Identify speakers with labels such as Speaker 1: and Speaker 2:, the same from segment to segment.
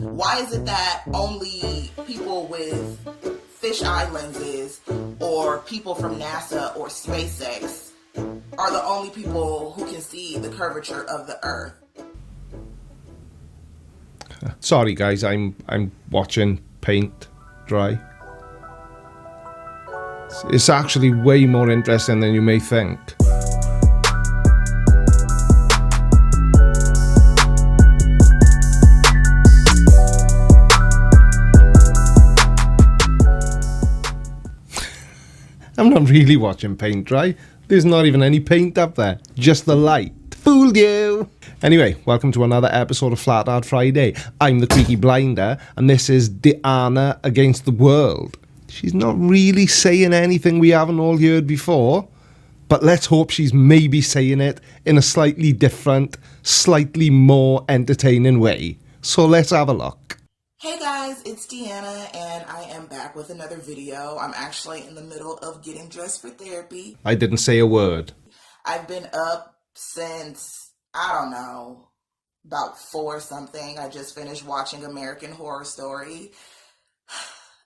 Speaker 1: Why is it that only people with fisheye lenses or people from NASA or SpaceX are the only people who can see the curvature of the Earth?
Speaker 2: Sorry guys, I'm watching paint dry. It's actually way more interesting than you may think. I'm not really watching paint dry. There's not even any paint up there, just the light. Fooled you! Anyway, welcome to another episode of Flat Earth Friday. I'm the Creaky Blinder, and this is Diana against the world. She's not really saying anything we haven't all heard before, but let's hope she's maybe saying it in a slightly different, slightly more entertaining way. So let's have a look.
Speaker 1: Hey guys, it's Deanna, and I am back with another video. I'm actually in the middle of getting dressed for therapy.
Speaker 2: I didn't say a word.
Speaker 1: I've been up since, I don't know, about 4 something. I just finished watching American Horror Story.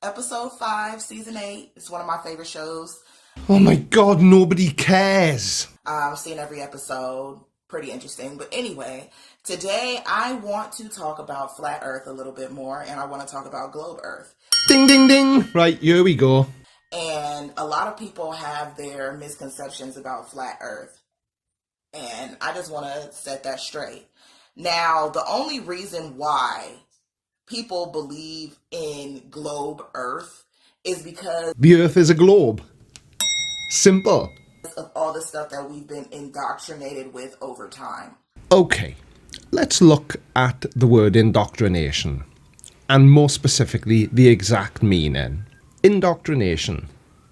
Speaker 1: Episode 5, Season 8. It's one of my favorite shows.
Speaker 2: Oh my god, nobody cares.
Speaker 1: I've seen every episode. Pretty interesting. But anyway, today I want to talk about Flat Earth a little bit more, and I want to talk about Globe Earth.
Speaker 2: Ding, ding, ding. Right, here we go.
Speaker 1: And a lot of people have their misconceptions about Flat Earth. And I just want to set that straight. Now, the only reason why people believe in Globe Earth is because
Speaker 2: the Earth is a globe. Simple.
Speaker 1: of all the stuff that we've been indoctrinated with over time.
Speaker 2: Okay, let's look at the word indoctrination, and more specifically, the exact meaning. Indoctrination,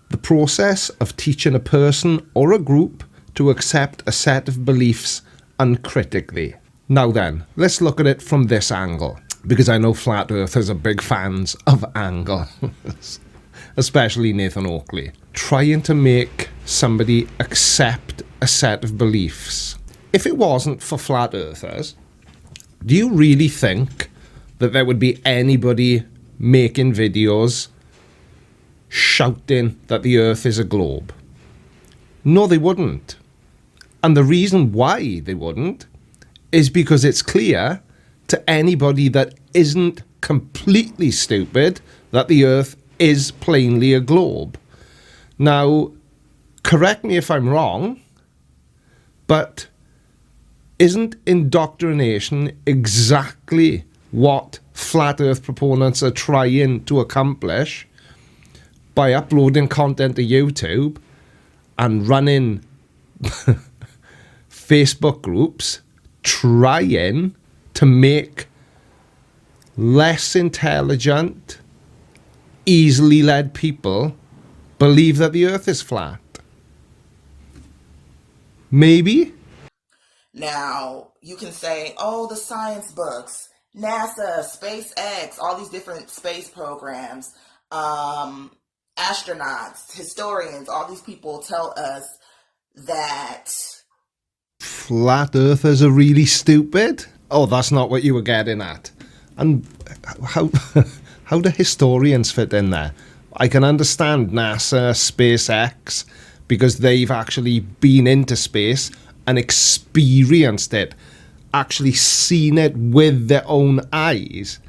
Speaker 2: the process of teaching a person or a group to accept a set of beliefs uncritically. Now then, let's look at it from this angle, because I know Flat Earthers are big fans of angle, especially Nathan Oakley. Trying to make somebody accept a set of beliefs. If it wasn't for Flat Earthers, do you really think that there would be anybody making videos shouting that the Earth is a globe? No, they wouldn't. And the reason why they wouldn't is because it's clear to anybody that isn't completely stupid that the Earth is plainly a globe. Now, correct me if I'm wrong, but isn't indoctrination exactly what Flat Earth proponents are trying to accomplish by uploading content to YouTube and running Facebook groups trying to make less intelligent, easily led people believe that the Earth is flat? Maybe?
Speaker 1: Now, you can say, oh, the science books, NASA, SpaceX, all these different space programs, astronauts, historians, all these people tell us that
Speaker 2: Flat Earthers are really stupid? Oh, that's not what you were getting at. And how do historians fit in there? I can understand NASA, SpaceX, because they've actually been into space and experienced it, actually seen it with their own eyes.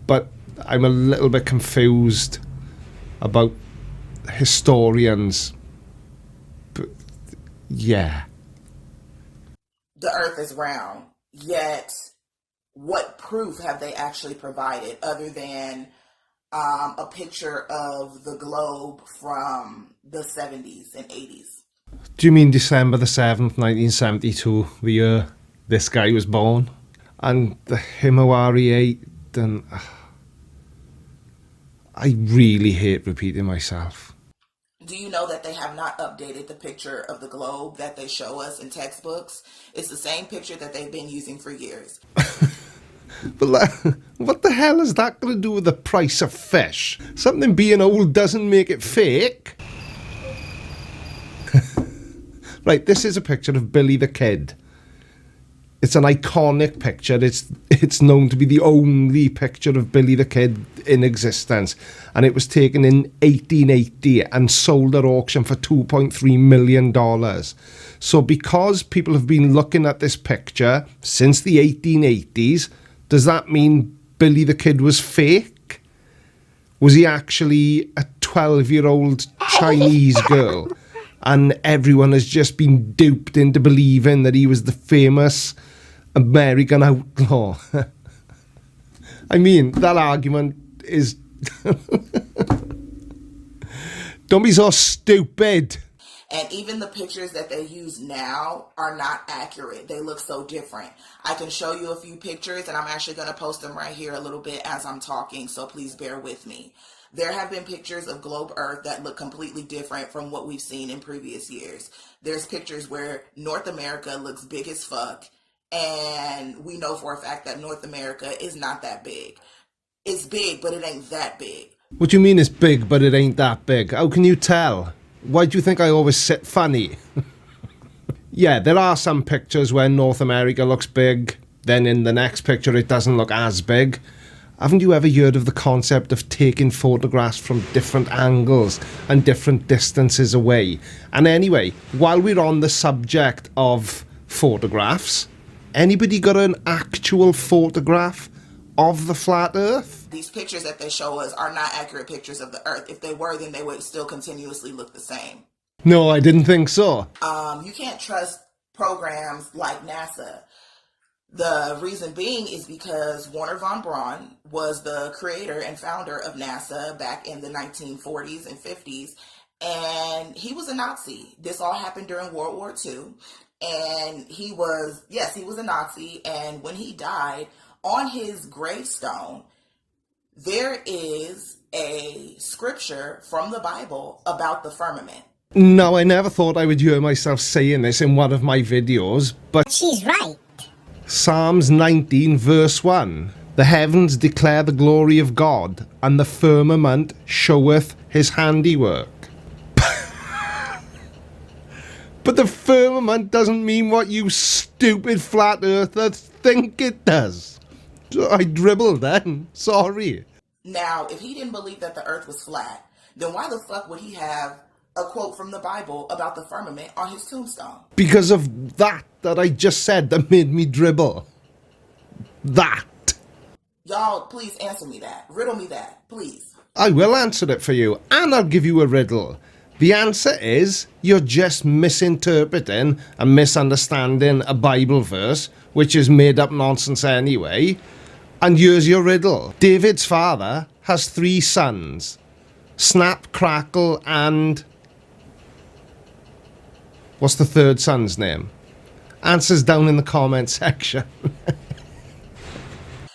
Speaker 2: But I'm a little bit confused about historians. But yeah.
Speaker 1: the Earth is round. Yet, what proof have they actually provided other than a picture of the globe from the 70s and 80s?
Speaker 2: Do you mean December the 7th, 1972, the year this guy was born? And the Himawari 8, and I really hate repeating myself.
Speaker 1: Do you know that they have not updated the picture of the globe that they show us in textbooks? It's the same picture that they've been using for years.
Speaker 2: But what the hell is that going to do with the price of fish? Something being old doesn't make it fake. Right, this is a picture of Billy the Kid. It's an iconic picture. It's known to be the only picture of Billy the Kid in existence. And it was taken in 1880 and sold at auction for $2.3 million. So because people have been looking at this picture since the 1880s, does that mean Billy the Kid was fake? Was he actually a 12-year-old Chinese girl? And everyone has just been duped into believing that he was the famous American outlaw. I mean, that argument is... Don't be so stupid.
Speaker 1: And even the pictures that they use now are not accurate. They look so different. I can show you a few pictures, and I'm actually going to post them right here a little bit as I'm talking, so please bear with me. There have been pictures of globe Earth that look completely different from what we've seen in previous years. There's pictures where North America looks big as fuck, and we know for a fact that North America is not that big. It's big, but it ain't that big.
Speaker 2: What do you mean it's big, but it ain't that big? How can you tell? Why do you think I always sit funny? Yeah, there are some pictures where North America looks big, then in the next picture it doesn't look as big. Haven't you ever heard of the concept of taking photographs from different angles and different distances away? And anyway, while we're on the subject of photographs, anybody got an actual photograph of the flat Earth?
Speaker 1: These pictures that they show us are not accurate pictures of the Earth. If they were, then they would still continuously look the same.
Speaker 2: No, I didn't think so.
Speaker 1: You can't trust programs like NASA. The reason being is because Wernher von Braun was the creator and founder of NASA back in the 1940s and 50s, and he was a Nazi. This all happened during World War II, and he was a Nazi, and when he died, on his gravestone, there is a scripture from the Bible about the firmament.
Speaker 2: No, I never thought I would hear myself saying this in one of my videos, but
Speaker 3: she's right.
Speaker 2: Psalms 19 verse 1. The heavens declare the glory of God, and the firmament showeth his handiwork. But the firmament doesn't mean what you stupid flat earthers think it does. I dribbled then. Sorry.
Speaker 1: Now, if he didn't believe that the earth was flat, then why the fuck would he have a quote from the Bible about the firmament on his tombstone?
Speaker 2: Because of that I just said that made me dribble. That.
Speaker 1: Y'all, please answer me that. Riddle me that, please.
Speaker 2: I will answer it for you, and I'll give you a riddle. The answer is, you're just misinterpreting and misunderstanding a Bible verse, which is made up nonsense anyway. And here's your riddle. David's father has 3 sons. Snap, Crackle, and... what's the third son's name? Answers down in the comment section.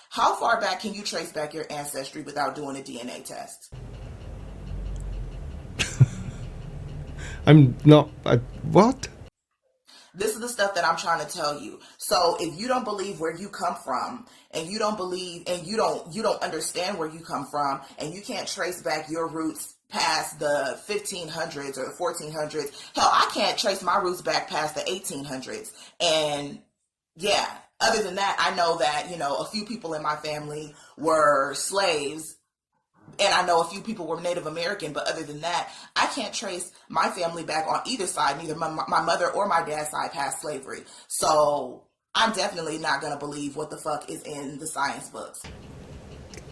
Speaker 1: How far back can you trace back your ancestry without doing a DNA test?
Speaker 2: I'm not... what?
Speaker 1: This is the stuff that I'm trying to tell you. So if you don't believe where you come from, and you don't believe, and you don't understand where you come from, and you can't trace back your roots past the 1500s or the 1400s, hell, I can't trace my roots back past the 1800s. And yeah, other than that, I know that, a few people in my family were slaves, and I know a few people were Native American, but other than that, I can't trace my family back on either side, neither my mother or my dad's side past slavery. So I'm definitely not going to believe what the fuck is in the science books.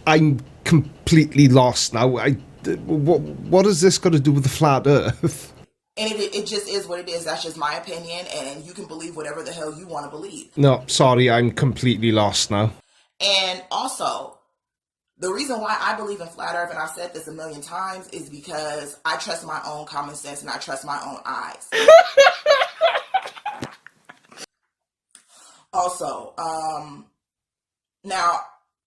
Speaker 2: I'm completely lost now. What has this got to do with the flat Earth?
Speaker 1: And it just is what it is. That's just my opinion, and you can believe whatever the hell you want to believe.
Speaker 2: No, sorry, I'm completely lost now.
Speaker 1: And also, the reason why I believe in flat Earth, and I've said this a million times, is because I trust my own common sense and I trust my own eyes. Also, now,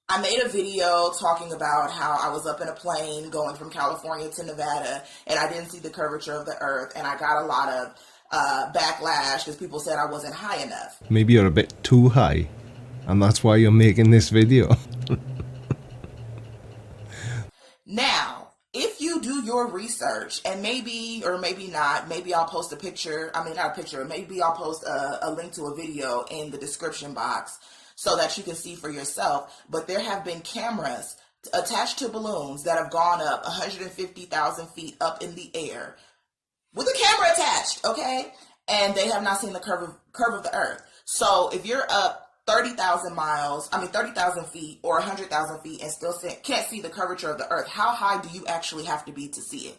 Speaker 1: I made a video talking about how I was up in a plane going from California to Nevada, and I didn't see the curvature of the Earth, and I got a lot of backlash because people said I wasn't high enough.
Speaker 2: Maybe you're a bit too high, and that's why you're making this video.
Speaker 1: Now, if you do your research, and maybe or maybe not, maybe I'll post a picture, I mean not a picture, maybe I'll post a link to a video in the description box so that you can see for yourself. But there have been cameras attached to balloons that have gone up 150,000 feet up in the air with a camera attached, okay? And they have not seen the curve of the earth. So if you're up 30,000 feet or 100,000 feet and still can't see the curvature of the earth, how high do you actually have to be to see it?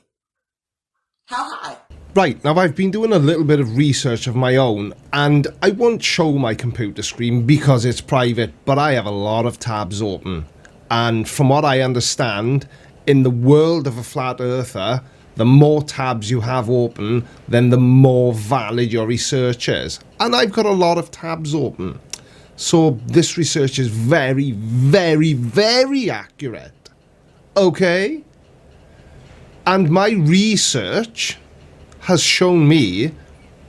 Speaker 1: How high?
Speaker 2: Right, now I've been doing a little bit of research of my own, and I won't show my computer screen because it's private, but I have a lot of tabs open. And from what I understand, in the world of a flat earther, the more tabs you have open, then the more valid your research is. And I've got a lot of tabs open. So this research is very, very, very accurate. Okay? And my research has shown me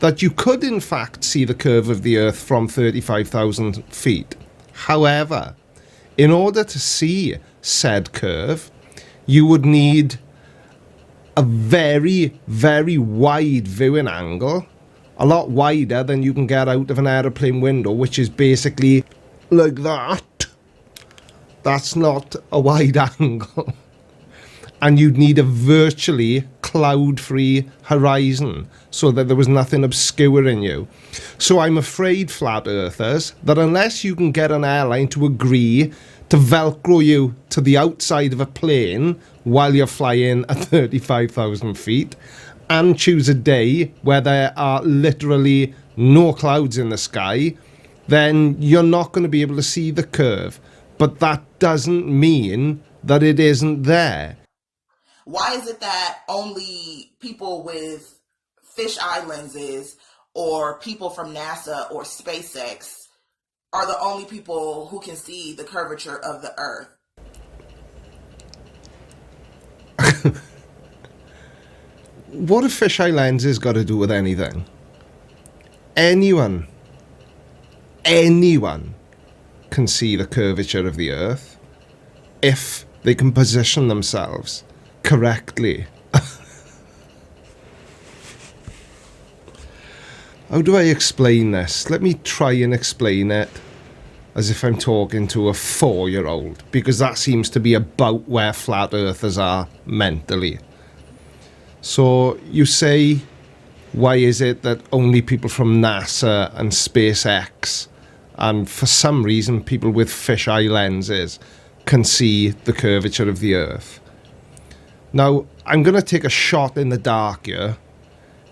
Speaker 2: that you could in fact see the curve of the earth from 35,000 feet. However, in order to see said curve, you would need a very, very wide viewing angle, a lot wider than you can get out of an aeroplane window, which is basically like that. That's not a wide angle. And you'd need a virtually cloud-free horizon so that there was nothing obscuring you. So I'm afraid, flat earthers, that unless you can get an airline to agree to velcro you to the outside of a plane while you're flying at 35,000 feet and choose a day where there are literally no clouds in the sky, then you're not going to be able to see the curve. But that doesn't mean that it isn't there.
Speaker 1: Why is it that only people with fisheye lenses or people from NASA or SpaceX are the only people who can see the curvature of the earth?
Speaker 2: What have fisheye lenses got to do with anything? Anyone can see the curvature of the earth if they can position themselves correctly. How do I explain this? Let me try and explain it as if I'm talking to a 4-year-old, because that seems to be about where flat earthers are mentally. So you say, why is it that only people from NASA and SpaceX, and for some reason people with fisheye lenses, can see the curvature of the earth? Now, I'm going to take a shot in the dark here.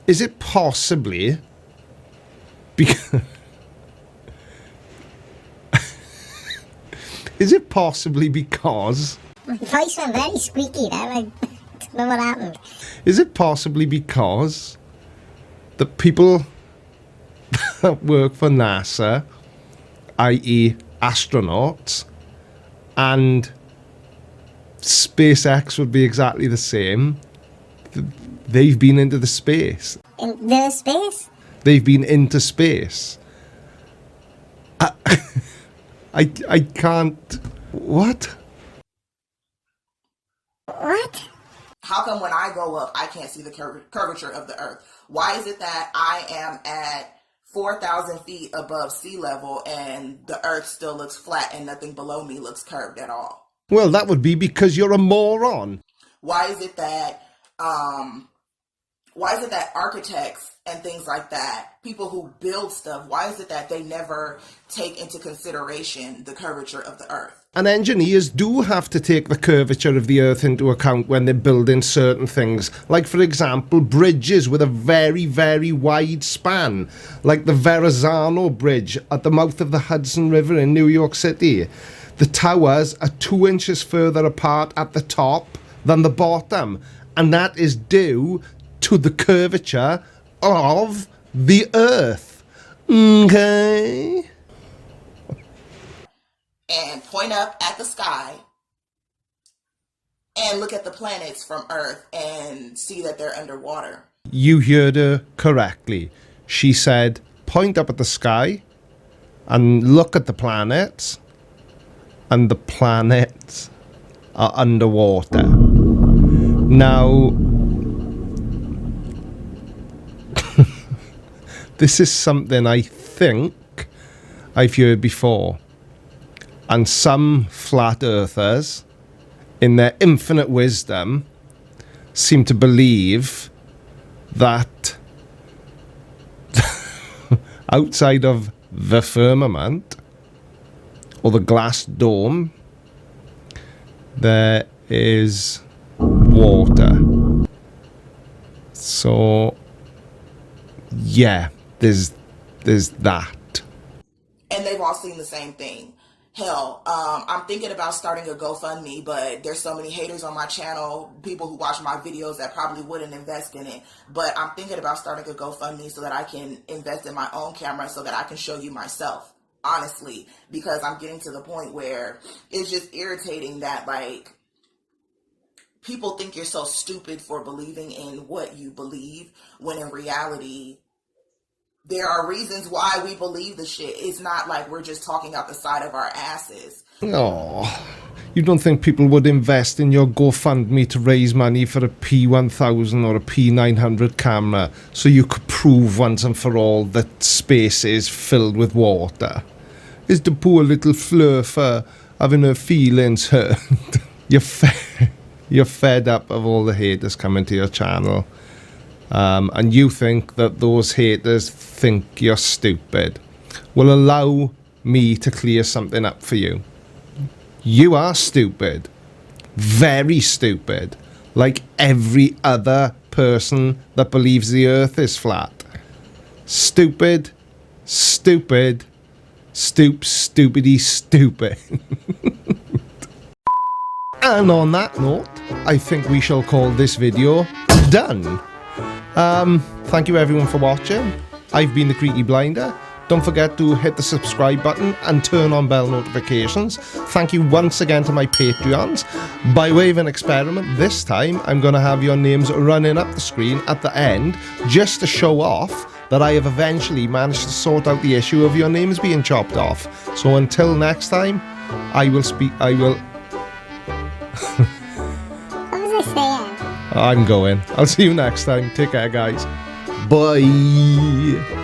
Speaker 2: Is it possibly because is it possibly because
Speaker 3: my voice went very squeaky there, I don't know what happened.
Speaker 2: Is it possibly because the people that work for NASA, i.e. astronauts, and SpaceX would be exactly the same, they've been into the space?
Speaker 3: In the space?
Speaker 2: They've been into space. I can't... What?
Speaker 3: What?
Speaker 1: How come when I go up, I can't see the curvature of the earth? Why is it that I am at 4,000 feet above sea level and the earth still looks flat and nothing below me looks curved at all?
Speaker 2: Well, that would be because you're a moron.
Speaker 1: Why is it that architects and things like that, people who build stuff, why is it that they never take into consideration the curvature of the earth?
Speaker 2: And engineers do have to take the curvature of the earth into account when they're building certain things. Like, for example, bridges with a very, very wide span. Like the Verrazano Bridge at the mouth of the Hudson River in New York City. The towers are 2 inches further apart at the top than the bottom. And that is due to the curvature of the earth. Okay?
Speaker 1: And point up at the sky and look at the planets from Earth and see that they're underwater.
Speaker 2: You heard her correctly. She said, point up at the sky and look at the planets, and the planets are underwater. Now, this is something I think I've heard before, and some flat earthers, in their infinite wisdom, seem to believe that outside of the firmament or the glass dome there is water. So yeah, there's that.
Speaker 1: And they've all seen the same thing. Hell, I'm thinking about starting a GoFundMe, but there's so many haters on my channel, people who watch my videos that probably wouldn't invest in it. But I'm thinking about starting a GoFundMe so that I can invest in my own camera so that I can show you myself, honestly, because I'm getting to the point where it's just irritating that, like, people think you're so stupid for believing in what you believe, when in reality, there are reasons why we believe the shit. It's not like we're just talking out the side of our asses.
Speaker 2: Oh, you don't think people would invest in your GoFundMe to raise money for a P1000 or a P900 camera so you could prove once and for all that space is filled with water? Is the poor little flurfer having her feelings hurt? You're fed up of all the haters coming to your channel. And you think that those haters think you're stupid. Well, allow me to clear something up for you. You are stupid. Very stupid. Like every other person that believes the earth is flat. Stupid, stupid, stupidity stupid. And on that note, I think we shall call this video done. Thank you everyone for watching. I've been the Creaky Blinder. Don't forget to hit the subscribe button and turn on bell notifications. Thank you once again to my Patreons. By way of an experiment, this time I'm going to have your names running up the screen at the end, just to show off that I have eventually managed to sort out the issue of your names being chopped off. So until next time,
Speaker 3: What was I saying?
Speaker 2: I'm going. I'll see you next time. Take care, guys. Bye.